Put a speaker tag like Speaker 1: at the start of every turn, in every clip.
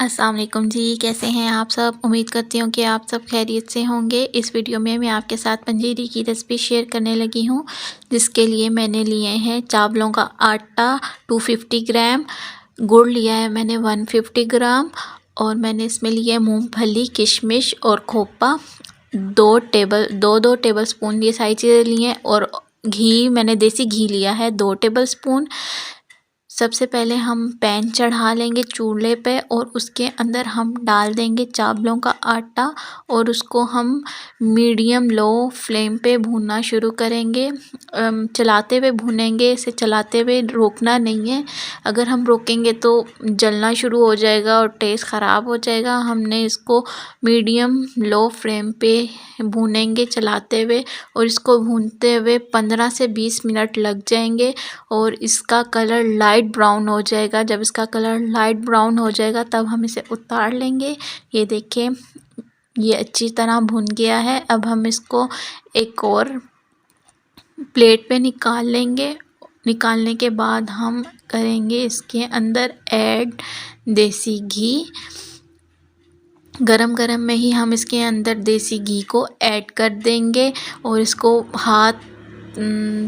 Speaker 1: अस्सलाम वालेकुम जी, कैसे हैं आप सब। उम्मीद करती हूँ कि आप सब खैरियत से होंगे। इस वीडियो में मैं आपके साथ पंजीरी की रेसिपी शेयर करने लगी हूँ, जिसके लिए मैंने लिए हैं चावलों का आटा 250 ग्राम, गुड़ लिया है मैंने 150 ग्राम, और मैंने इसमें लिया है मूंगफली, किशमिश और खोपा, दो टेबल स्पून ये सारी चीज़ें ली हैं। और घी मैंने देसी घी लिया है 2 टेबल स्पून। सबसे पहले हम पैन चढ़ा लेंगे चूल्हे पे और उसके अंदर हम डाल देंगे चावलों का आटा और उसको हम मीडियम लो फ्लेम पे भूनना शुरू करेंगे। चलाते हुए भूनेंगे, इसे चलाते हुए रोकना नहीं है। अगर हम रोकेंगे तो जलना शुरू हो जाएगा और टेस्ट ख़राब हो जाएगा। हमने इसको मीडियम लो फ्लेम पे भूनेंगे चलाते हुए, और इसको भूनते हुए 15 से 20 मिनट लग जाएंगे और इसका कलर लाइट ब्राउन हो जाएगा। जब इसका कलर लाइट ब्राउन हो जाएगा तब हम इसे उतार लेंगे। ये देखिए, ये अच्छी तरह भुन गया है। अब हम इसको एक और प्लेट पे निकाल लेंगे। निकालने के बाद हम करेंगे इसके अंदर ऐड देसी घी। गरम गरम में ही हम इसके अंदर देसी घी को ऐड कर देंगे और इसको हाथ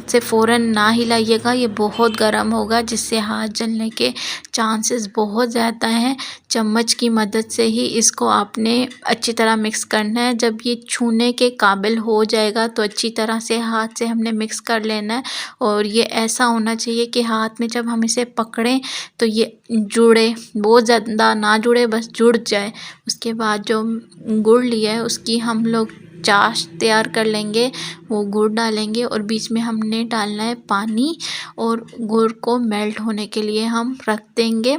Speaker 1: से फ़ौरन ना हिलाइएगा, ये बहुत गर्म होगा जिससे हाथ जलने के चांसेस बहुत ज़्यादा हैं। चम्मच की मदद से ही इसको आपने अच्छी तरह मिक्स करना है। जब ये छूने के काबिल हो जाएगा तो अच्छी तरह से हाथ से हमने मिक्स कर लेना है, और ये ऐसा होना चाहिए कि हाथ में जब हम इसे पकड़ें तो ये जुड़े, बहुत ज़्यादा ना जुड़े, बस जुड़ जाए। उसके बाद जो गुड़ लिया है उसकी हम लोग चाश तैयार कर लेंगे। वो गुड़ डालेंगे और बीच में हमने डालना है पानी, और गुड़ को मेल्ट होने के लिए हम रख देंगे।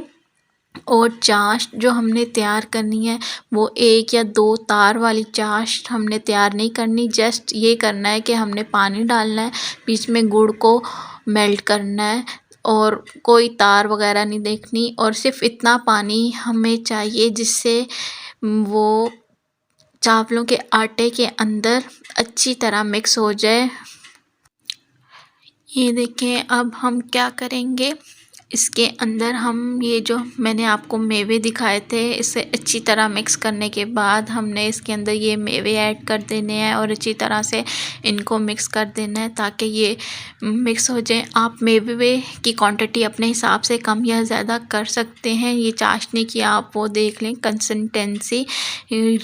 Speaker 1: और चाश जो हमने तैयार करनी है वो 1 या 2 तार वाली चाश हमने तैयार नहीं करनी। जस्ट ये करना है कि हमने पानी डालना है, बीच में गुड़ को मेल्ट करना है और कोई तार वगैरह नहीं देखनी। और सिर्फ इतना पानी हमें चाहिए जिससे वो चावलों के आटे के अंदर अच्छी तरह मिक्स हो जाए। ये देखें, अब हम क्या करेंगे, इसके अंदर हम ये जो मैंने आपको मेवे दिखाए थे इसे अच्छी तरह मिक्स करने के बाद हमने इसके अंदर ये मेवे ऐड कर देने हैं और अच्छी तरह से इनको मिक्स कर देना है ताकि ये मिक्स हो जाए। आप मेवे की क्वांटिटी अपने हिसाब से कम या ज़्यादा कर सकते हैं। ये चाशनी की आप वो देख लें, कंसिस्टेंसी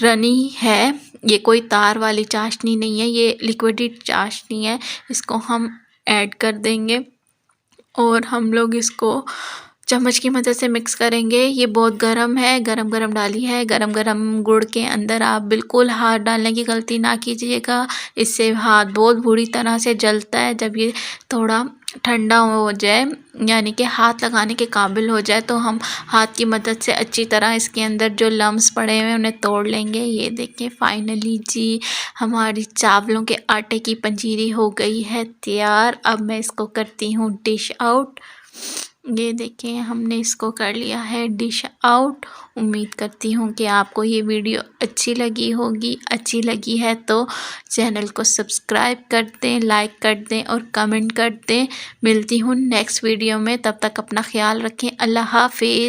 Speaker 1: रनी है, ये कोई तार वाली चाशनी नहीं है, ये लिक्विड चाशनी है। इसको हम ऐड कर देंगे और हम लोग इसको चम्मच की मदद से मिक्स करेंगे। ये बहुत गर्म है, गरम गरम डाली है। गरम गरम गुड़ के अंदर आप बिल्कुल हाथ डालने की गलती ना कीजिएगा, इससे हाथ बहुत बुरी तरह से जलता है। जब ये थोड़ा ठंडा हो जाए, यानी कि हाथ लगाने के काबिल हो जाए, तो हम हाथ की मदद से अच्छी तरह इसके अंदर जो लम्स पड़े हुए हैं उन्हें तोड़ लेंगे। ये देखिए, फाइनली जी हमारी चावलों के आटे की पंजीरी हो गई है तैयार। अब मैं इसको करती हूँ डिश आउट। ये देखें, हमने इसको कर लिया है डिश आउट। उम्मीद करती हूँ कि आपको ये वीडियो अच्छी लगी होगी। अच्छी लगी है तो चैनल को सब्सक्राइब कर दें, लाइक कर दें और कमेंट कर दें। मिलती हूँ नेक्स्ट वीडियो में, तब तक अपना ख्याल रखें। अल्लाह हाफिज़।